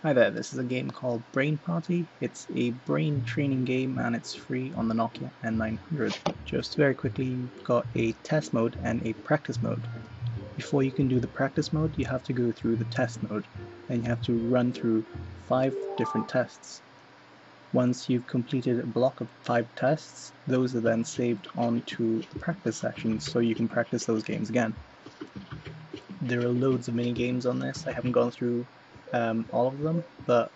Hi there, this is a game called Brain Party. It's a brain training game and it's free on the Nokia N900. Just very quickly, you've got a test mode and a practice mode. Before you can do the practice mode, you have to go through the test mode, and you have to run through 5 different tests. Once you've completed a block of 5 tests, those are then saved onto the practice sessions so you can practice those games again. There are loads of mini games on this. I haven't gone through all of them, but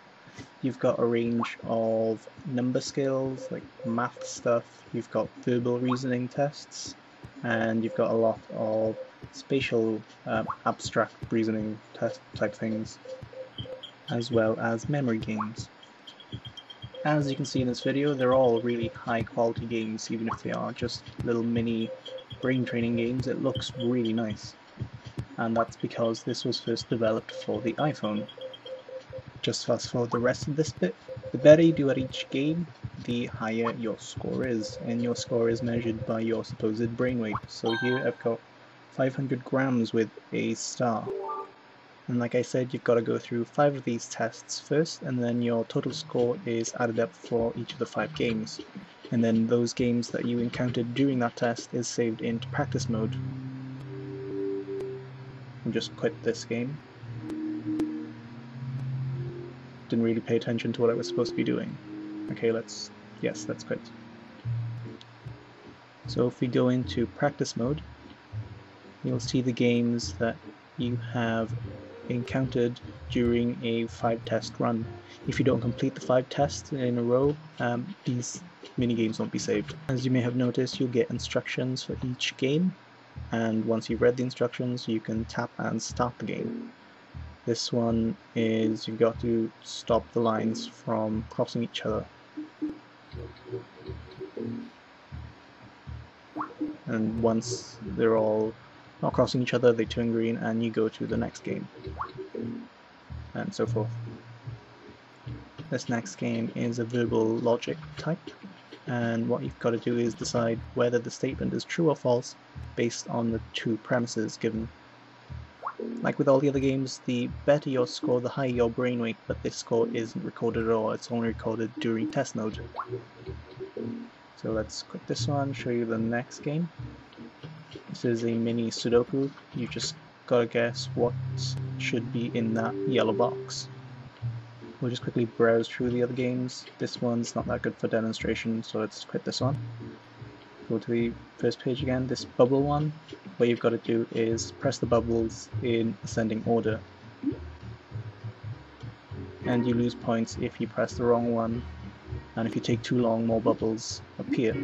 you've got a range of number skills, like math stuff, you've got verbal reasoning tests, and you've got a lot of spatial abstract reasoning test type things, as well as memory games. As you can see in this video, they're all really high quality games, even if they are just little mini brain training games. It looks really nice, and that's because this was first developed for the iPhone. Just fast forward the rest of this bit. The better you do at each game, the higher your score is, and your score is measured by your supposed brain weight. So here I've got 500 grams with a star. And like I said, you've got to go through 5 of these tests first, and then your total score is added up for each of the 5 games. And then those games that you encountered during that test is saved into practice mode. I'll just quit this game. Didn't really pay attention to what I was supposed to be doing. Okay, let's quit. So if we go into practice mode, you'll see the games that you have encountered during a 5 test run. If you don't complete the 5 tests in a row, these mini games won't be saved. As you may have noticed, you'll get instructions for each game, and once you've read the instructions, you can tap and start the game. This one is you've got to stop the lines from crossing each other. And once they're all not crossing each other, they turn green and you go to the next game. And so forth. This next game is a verbal logic type, and what you've got to do is decide whether the statement is true or false based on the 2 premises given. Like with all the other games, the better your score, the higher your brain weight, but this score isn't recorded at all, it's only recorded during test mode. So let's quit this one, show you the next game. This is a mini Sudoku. You just gotta guess what should be in that yellow box. We'll just quickly browse through the other games. This one's not that good for demonstration, so let's quit this one. Go to the first page again. This bubble one, what you've got to do is press the bubbles in ascending order. And you lose points if you press the wrong one, and if you take too long, more bubbles appear.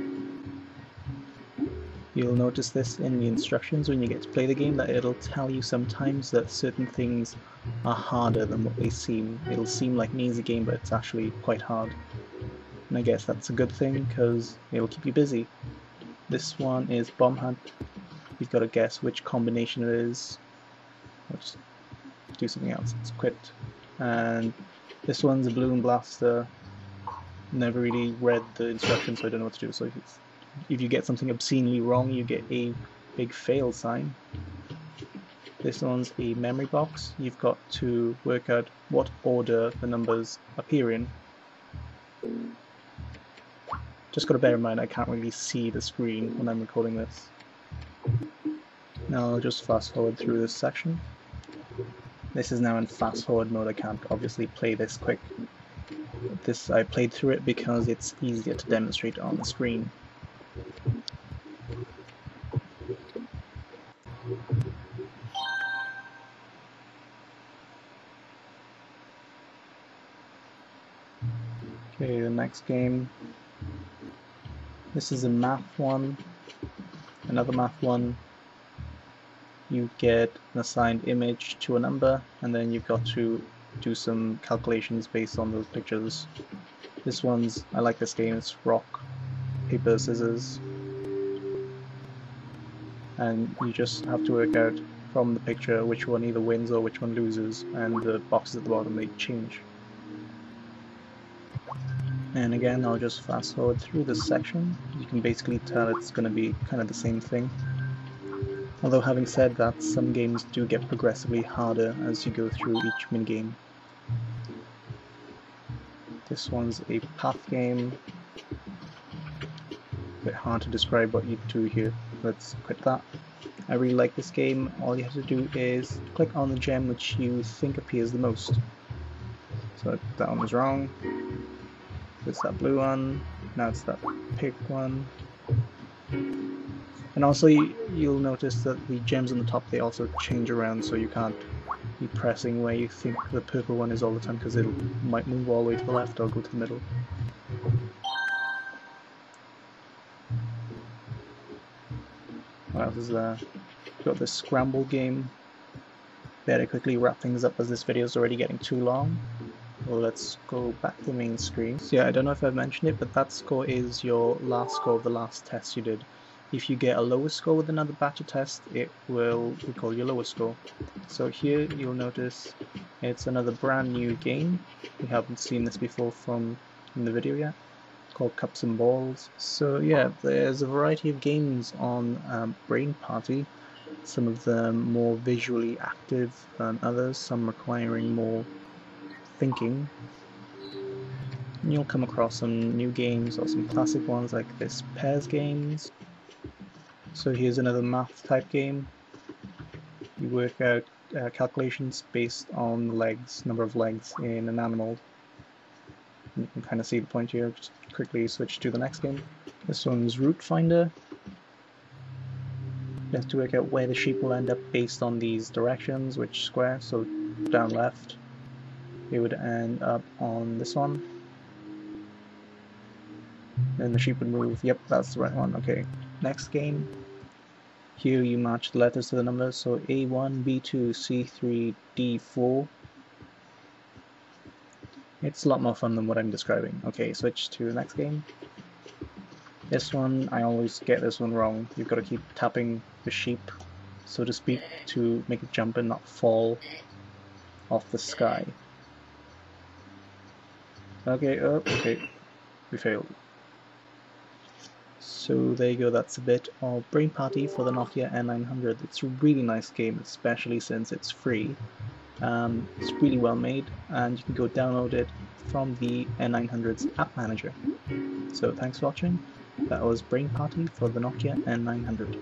You'll notice this in the instructions when you get to play the game, that it'll tell you sometimes that certain things are harder than what they seem. It'll seem like an easy game, but it's actually quite hard. And I guess that's a good thing, because it'll keep you busy. This one is Bomb Hunt. You've got to guess which combination it is. Let's do something else. Let's quit. And this one's a Balloon Blaster. Never really read the instructions, so I don't know what to do. So if you get something obscenely wrong, you get a big fail sign. This one's a memory box. You've got to work out what order the numbers appear in. Just got to bear in mind I can't really see the screen when I'm recording this. Now I'll just fast forward through this section. This is now in fast forward mode. I can't obviously play this quick. I played through it because it's easier to demonstrate on the screen. Okay, the next game. This is a math one, another math one. You get an assigned image to a number, and then you've got to do some calculations based on those pictures. This one's, I like this game, it's rock, paper, scissors. And you just have to work out from the picture which one either wins or which one loses, and the boxes at the bottom they change. And again, I'll just fast forward through this section. You can basically tell it's going to be kind of the same thing. Although having said that, some games do get progressively harder as you go through each minigame. This one's a path game. A bit hard to describe what you do here. Let's quit that. I really like this game. All you have to do is click on the gem which you think appears the most. So that one was wrong. It's that blue one. Now it's that pink one. And also you'll notice that the gems on the top, they also change around, so you can't be pressing where you think the purple one is all the time, because it might move all the way to the left or go to the middle. What else is there? We've got this scramble game. Better quickly wrap things up as this video is already getting too long. Well, let's go back to the main screen. So yeah, I don't know if I've mentioned it, but that score is your last score of the last test you did. If you get a lower score with another batch of tests, it will recall your lower score. So here you'll notice it's another brand new game. We haven't seen this before in the video yet, called Cups and Balls. So yeah, there's a variety of games on Brain Party. Some of them more visually active than others, some requiring more thinking. And you'll come across some new games or some classic ones like this Pairs Games. So here's another math type game. You work out calculations based on the legs, number of legs in an animal. You can kind of see the point here. Just quickly switch to the next game. This one's Route Finder. You have to work out where the sheep will end up based on these directions, which square, so down left. It would end up on this one. Then the sheep would move. Yep, that's the right one. Okay, next game. Here you match the letters to the numbers, so A1, B2, C3, D4. It's a lot more fun than what I'm describing. Okay, switch to the next game. This one, I always get this one wrong. You've got to keep tapping the sheep, so to speak, to make it jump and not fall off the sky. Okay, okay, we failed. So there you go, that's a bit of Brain Party for the Nokia N900. It's a really nice game, especially since it's free. It's really well made, and you can go download it from the N900's app manager. So thanks for watching. That was Brain Party for the Nokia N900.